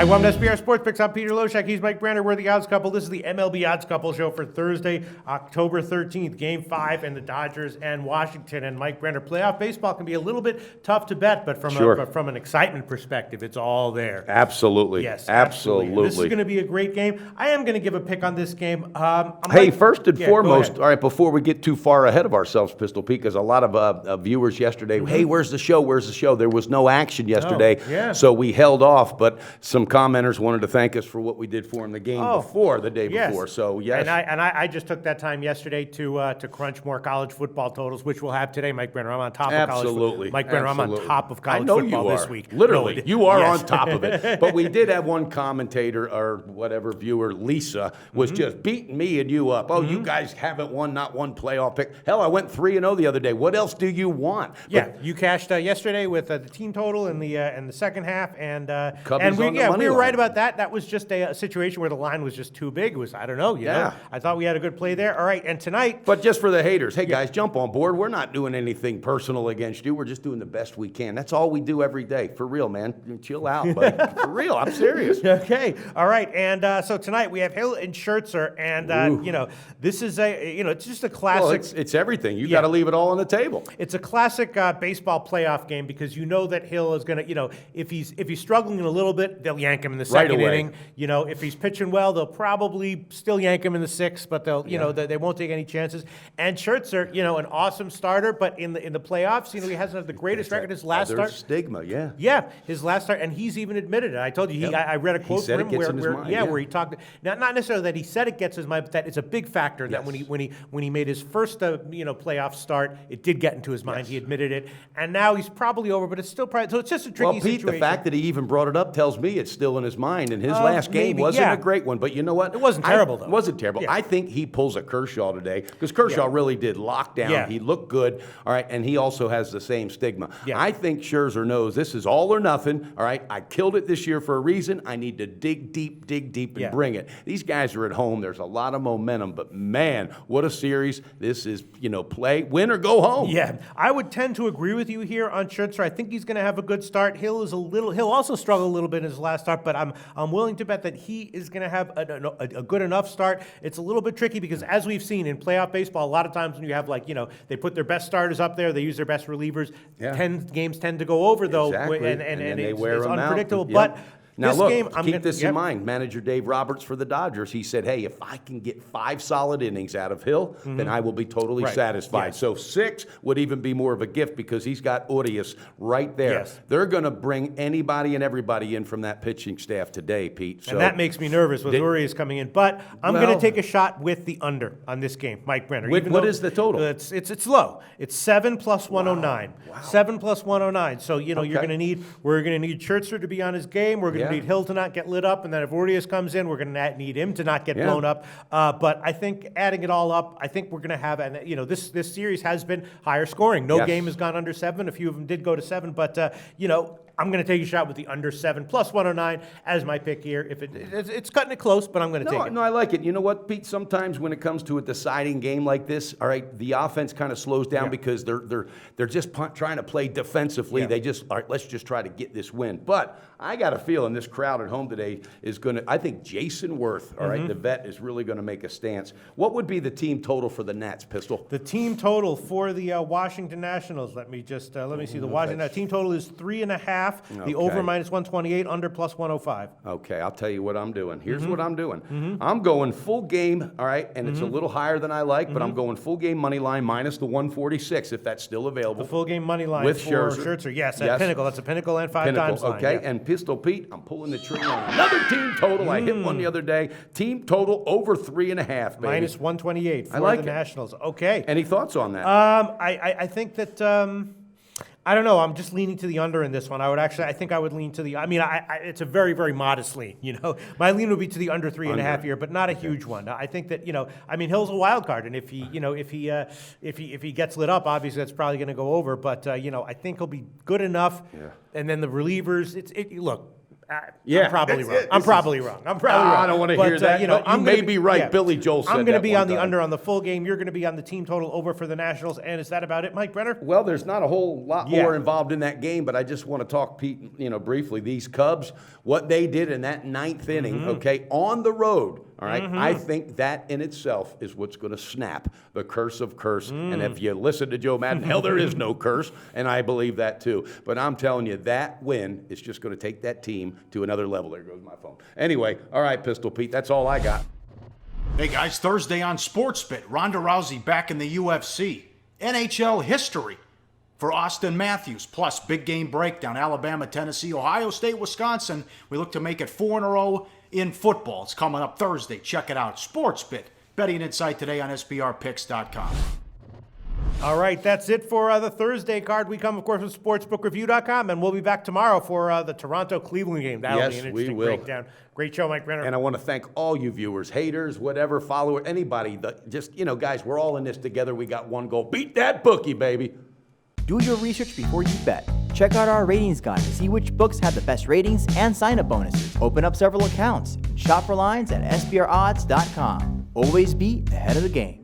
Hi, welcome to SBR Sports Picks. I'm Peter Loshak. He's Mike Branner. We're the Odds Couple. This is the MLB Odds Couple show for Thursday, October 13th. Game 5 and the Dodgers and Washington. And Mike Branner, playoff baseball can be a little bit tough to bet, but from an excitement perspective, it's all there. Absolutely. Yes, absolutely. This is going to be a great game. I am going to give a pick on this game. First and foremost, all right, before we get too far ahead of ourselves, Pistol Pete, because a lot of viewers yesterday, hey, where's the show? Where's the show? There was no action yesterday, so we held off, but some commenters wanted to thank us for what we did for them the game before, the day before. So, yes. And I just took that time yesterday to crunch more college football totals, which we'll have today, Mike Brenner. I'm on top of college football. Mike Brenner, I'm on top of college football this week. Literally, you are on top of it. But we did have one commentator or whatever viewer, Lisa, was just beating me and you up. Oh, you guys haven't won not one playoff pick. Hell, I went 3-0 the other day. What else do you want? You cashed yesterday with the team total in the second half, and we were right about that. That was just a situation where the line was just too big. It was, I don't know, you know. I thought we had a good play there. All right, and tonight. But just for the haters, hey guys, jump on board. We're not doing anything personal against you. We're just doing the best we can. That's all we do every day. For real, man. Chill out, buddy. For real, I'm serious. Okay, all right, and so tonight we have Hill and Scherzer, and this is it's just a classic. Well, it's everything. You got to leave it all on the table. It's a classic baseball playoff game because you know that Hill is going to, if he's struggling a little bit, they'll yank him in the second inning. If he's pitching well, they'll probably still yank him in the sixth, but they'll, they won't take any chances. And Scherzer, an awesome starter, but in the playoffs, he hasn't had the greatest record. His last start, stigma, his last start, and he's even admitted it. I told you, I read a quote from him where he talked. Now, not necessarily that he said it gets his mind, but that it's a big factor that when he made his first playoff start, it did get into his mind. He admitted it, and now he's probably over, but it's still probably so. It's just a tricky situation. The fact that he even brought it up tells me it's still in his mind. And his last game wasn't a great one, but you know what? It wasn't terrible, though. It wasn't terrible. I think he pulls a Kershaw today because Kershaw really did lock down. He looked good, all right, and he also has the same stigma. I think Scherzer knows this is all or nothing, all right? I killed it this year for a reason. I need to dig deep, and bring it. These guys are at home. There's a lot of momentum, but man, what a series. This is, play, win or go home. Yeah, I would tend to agree with you here on Scherzer. I think he's going to have a good start. He'll also struggle a little bit in his last start, but I'm willing to bet that he is going to have a good enough start. It's a little bit tricky because as we've seen in playoff baseball, a lot of times when you have they put their best starters up there, they use their best relievers. 10 games tend to go over though, and it's unpredictable. But now keep this in mind. Manager Dave Roberts for the Dodgers, he said, hey, if I can get 5 solid innings out of Hill, then I will be totally satisfied. Yes. So 6 would even be more of a gift because he's got Urias right there. Yes. They're going to bring anybody and everybody in from that pitching staff today, Pete. So, and that makes me nervous with Urias coming in. But I'm going to take a shot with the under on this game, Mike Brenner. What is the total? It's low. It's 7 plus 109. Wow. 7 plus 109. So, we're going to need Scherzer to be on his game. We're going to need Hill to not get lit up, and then if Urias comes in, we're going to need him to not get blown up. But I think adding it all up, I think we're going to have, this series has been higher scoring. No game has gone under 7. A few of them did go to 7, but I'm going to take a shot with the under 7 plus 109 as my pick here. If it's cutting it close, but I'm going to take it. No, I like it. You know what, Pete? Sometimes when it comes to a deciding game like this, all right, the offense kind of slows down because they're just trying to play defensively. They just, all right, let's just try to get this win. But I got a feeling this crowd at home today is going to, I think Jason Worth, all right, the vet, is really going to make a stance. What would be the team total for the Nats, Pistol? The team total for the Washington Nationals, let me see. The Washington team total is 3.5. The over minus 128, under plus 105. Okay, I'll tell you what I'm doing. Here's what I'm doing. I'm going full game, all right, and it's a little higher than I like, but I'm going full game money line minus the 146 if that's still available. The full game money line with for Scherzer. Yes, at Pinnacle. That's a Pinnacle and 5 times line. Okay, and Pistol Pete, I'm pulling the trigger on another team total. I hit one the other day. Team total over 3.5, baby. Minus 128 for the Nationals. Okay. Any thoughts on that? I think that. I don't know. I'm just leaning to the under in this one. I think I would lean to the. I mean, it's a very, very modest lean. My lean would be to the under 3.5 here, but not a huge one. I think that Hill's a wild card, and if he gets lit up, obviously that's probably going to go over. But I think he'll be good enough. Yeah. And then the relievers. Look. Yeah, I'm probably that's wrong. it. I'm probably wrong. I don't want to hear that. You know, But you may be right. Billy Joel said I'm going to that be one on the time. under on the full game. You're going to be on the team total over for the Nationals. And is that about it, Mike Brenner? Well, there's not a whole lot Yeah. more involved in that game, but I just want to talk, Pete, briefly. These Cubs, what they did in that ninth inning, okay, on the road, all right, I think that in itself is what's going to snap the curse of curse. And if you listen to Joe Madden, hell, there is no curse, and I believe that too. But I'm telling you, that win is just going to take that team to another level. There goes my phone. Anyway, all right, Pistol Pete, that's all I got. Hey guys, Thursday on SportsBit, Ronda Rousey back in the UFC. NHL history for Austin Matthews, plus big game breakdown, Alabama, Tennessee, Ohio State, Wisconsin. We look to make it 4 in a row in football. It's coming up Thursday. Check it out. SportsBit, betting insight today on SBRpicks.com. All right, that's it for the Thursday card. We come, of course, with sportsbookreview.com, and we'll be back tomorrow for the Toronto-Cleveland game. That'll be Yes, an we interesting will. breakdown. Great show, Mike Brenner. And I want to thank all you viewers, haters, whatever, follower, anybody. Guys, we're all in this together. We got one goal. Beat that bookie, baby. Do your research before you bet. Check out our ratings guide to see which books have the best ratings and sign-up bonuses. Open up several accounts and shop for lines at SBRodds.com. Always be ahead of the game.